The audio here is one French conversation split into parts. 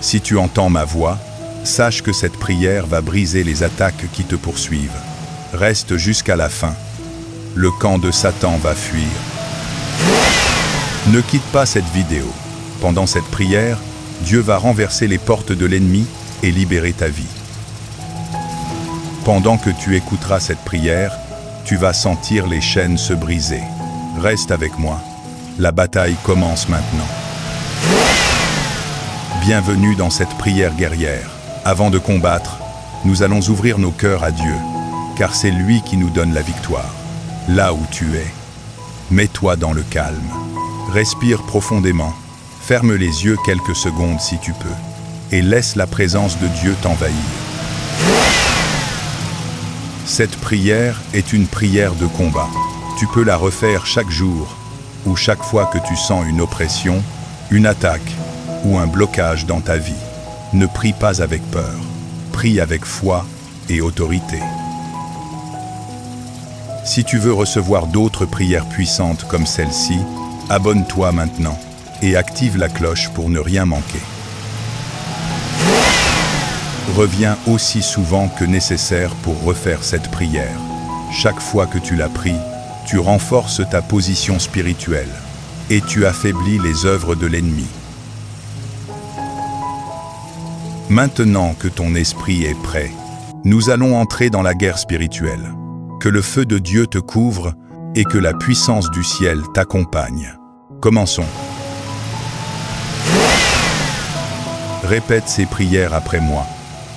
Si tu entends ma voix, sache que cette prière va briser les attaques qui te poursuivent. Reste jusqu'à la fin. Le camp de Satan va fuir. Ne quitte pas cette vidéo. Pendant cette prière, Dieu va renverser les portes de l'ennemi et libérer ta vie. Pendant que tu écouteras cette prière, tu vas sentir les chaînes se briser. Reste avec moi. La bataille commence maintenant. Bienvenue dans cette prière guerrière. Avant de combattre, nous allons ouvrir nos cœurs à Dieu, car c'est lui qui nous donne la victoire. Là où tu es, mets-toi dans le calme. Respire profondément. Ferme les yeux quelques secondes si tu peux, et laisse la présence de Dieu t'envahir. Cette prière est une prière de combat. Tu peux la refaire chaque jour, ou chaque fois que tu sens une oppression, une attaque, ou un blocage dans ta vie. Ne prie pas avec peur. Prie avec foi et autorité. Si tu veux recevoir d'autres prières puissantes comme celle-ci, abonne-toi maintenant et active la cloche pour ne rien manquer. Reviens aussi souvent que nécessaire pour refaire cette prière. Chaque fois que tu la pries, tu renforces ta position spirituelle et tu affaiblis les œuvres de l'ennemi. Maintenant que ton esprit est prêt, nous allons entrer dans la guerre spirituelle. Que le feu de Dieu te couvre et que la puissance du ciel t'accompagne. Commençons. Répète ces prières après moi,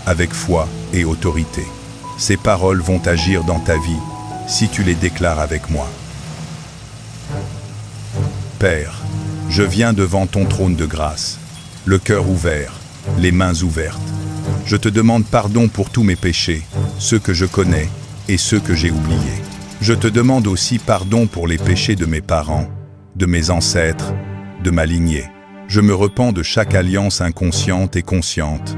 avec foi et autorité. Ces paroles vont agir dans ta vie si tu les déclares avec moi. Père, je viens devant ton trône de grâce, le cœur ouvert, les mains ouvertes. Je te demande pardon pour tous mes péchés, ceux que je connais et ceux que j'ai oubliés. Je te demande aussi pardon pour les péchés de mes parents, de mes ancêtres, de ma lignée. Je me repens de chaque alliance inconsciente et consciente,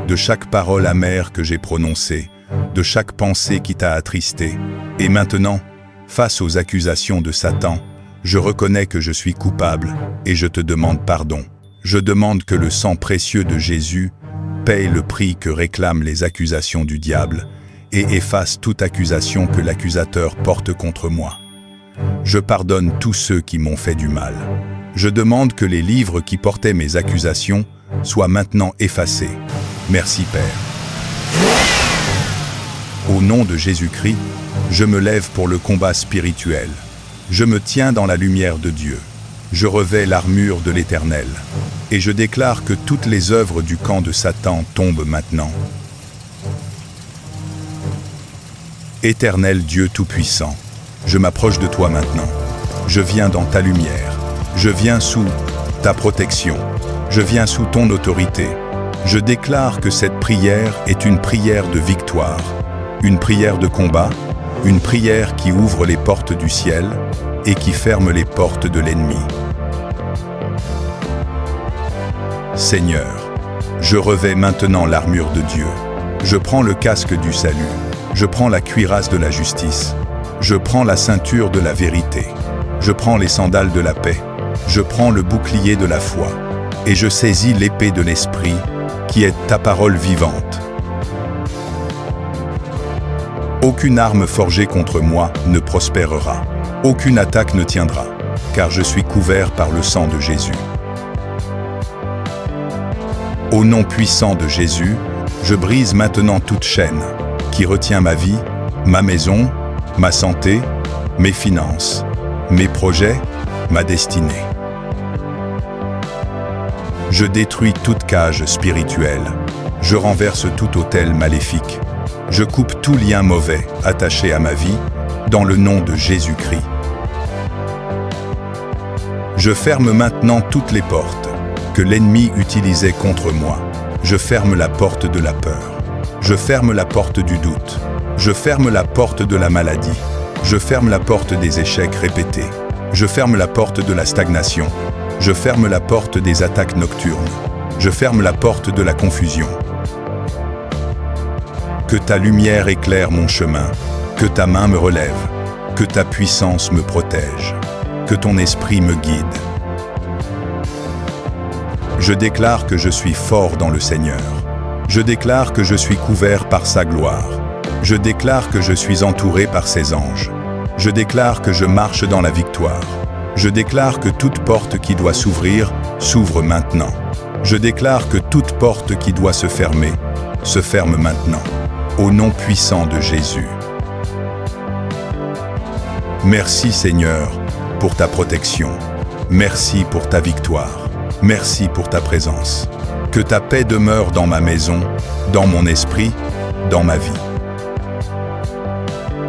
de chaque parole amère que j'ai prononcée, de chaque pensée qui t'a attristé. Et maintenant, face aux accusations de Satan, je reconnais que je suis coupable et je te demande pardon. Je demande que le sang précieux de Jésus paye le prix que réclament les accusations du diable et efface toute accusation que l'accusateur porte contre moi. Je pardonne tous ceux qui m'ont fait du mal. Je demande que les livres qui portaient mes accusations soient maintenant effacés. Merci Père. Au nom de Jésus-Christ, je me lève pour le combat spirituel. Je me tiens dans la lumière de Dieu. Je revêts l'armure de l'Éternel. Et je déclare que toutes les œuvres du camp de Satan tombent maintenant. Éternel Dieu Tout-Puissant, je m'approche de toi maintenant. Je viens dans ta lumière. Je viens sous ta protection. Je viens sous ton autorité. Je déclare que cette prière est une prière de victoire, une prière de combat, une prière qui ouvre les portes du ciel et qui ferme les portes de l'ennemi. Seigneur, je revêts maintenant l'armure de Dieu. Je prends le casque du salut. Je prends la cuirasse de la justice. Je prends la ceinture de la vérité. Je prends les sandales de la paix. Je prends le bouclier de la foi. Et je saisis l'épée de l'Esprit, qui est ta parole vivante. Aucune arme forgée contre moi ne prospérera. Aucune attaque ne tiendra, car je suis couvert par le sang de Jésus. Au nom puissant de Jésus, je brise maintenant toute chaîne qui retient ma vie, ma maison, ma santé, mes finances, mes projets, ma destinée. Je détruis toute cage spirituelle. Je renverse tout autel maléfique. Je coupe tout lien mauvais attaché à ma vie, dans le nom de Jésus-Christ. Je ferme maintenant toutes les portes que l'ennemi utilisait contre moi. Je ferme la porte de la peur. Je ferme la porte du doute. Je ferme la porte de la maladie. Je ferme la porte des échecs répétés. Je ferme la porte de la stagnation. Je ferme la porte des attaques nocturnes. Je ferme la porte de la confusion. Que ta lumière éclaire mon chemin, que ta main me relève, que ta puissance me protège, que ton esprit me guide. Je déclare que je suis fort dans le Seigneur. Je déclare que je suis couvert par sa gloire. Je déclare que je suis entouré par ses anges. Je déclare que je marche dans la victoire. Je déclare que toute porte qui doit s'ouvrir, s'ouvre maintenant. Je déclare que toute porte qui doit se fermer maintenant. Au nom puissant de Jésus. Merci Seigneur pour ta protection. Merci pour ta victoire. Merci pour ta présence. Que ta paix demeure dans ma maison, dans mon esprit, dans ma vie.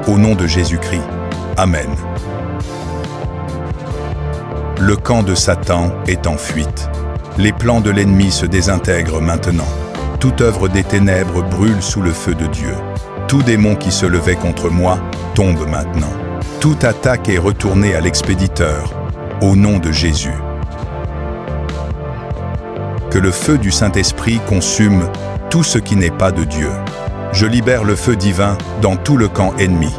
Au nom de Jésus-Christ. Amen. Le camp de Satan est en fuite. Les plans de l'ennemi se désintègrent maintenant. Toute œuvre des ténèbres brûle sous le feu de Dieu. Tout démon qui se levait contre moi tombe maintenant. Toute attaque est retournée à l'expéditeur, au nom de Jésus. Que le feu du Saint-Esprit consume tout ce qui n'est pas de Dieu. Je libère le feu divin dans tout le camp ennemi.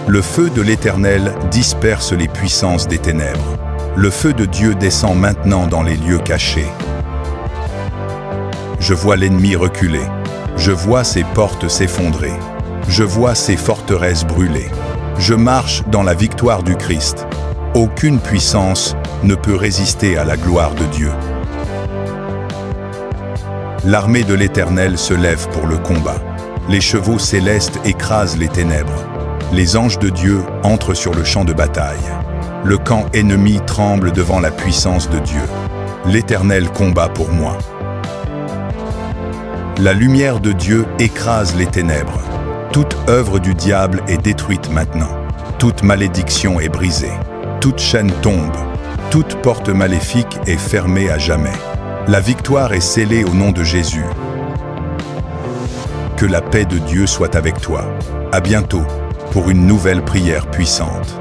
Le feu de l'Éternel disperse les puissances des ténèbres. Le feu de Dieu descend maintenant dans les lieux cachés. Je vois l'ennemi reculer. Je vois ses portes s'effondrer. Je vois ses forteresses brûler. Je marche dans la victoire du Christ. Aucune puissance ne peut résister à la gloire de Dieu. L'armée de l'Éternel se lève pour le combat. Les chevaux célestes écrasent les ténèbres. Les anges de Dieu entrent sur le champ de bataille. Le camp ennemi tremble devant la puissance de Dieu. L'Éternel combat pour moi. La lumière de Dieu écrase les ténèbres. Toute œuvre du diable est détruite maintenant. Toute malédiction est brisée. Toute chaîne tombe. Toute porte maléfique est fermée à jamais. La victoire est scellée au nom de Jésus. Que la paix de Dieu soit avec toi. À bientôt pour une nouvelle prière puissante.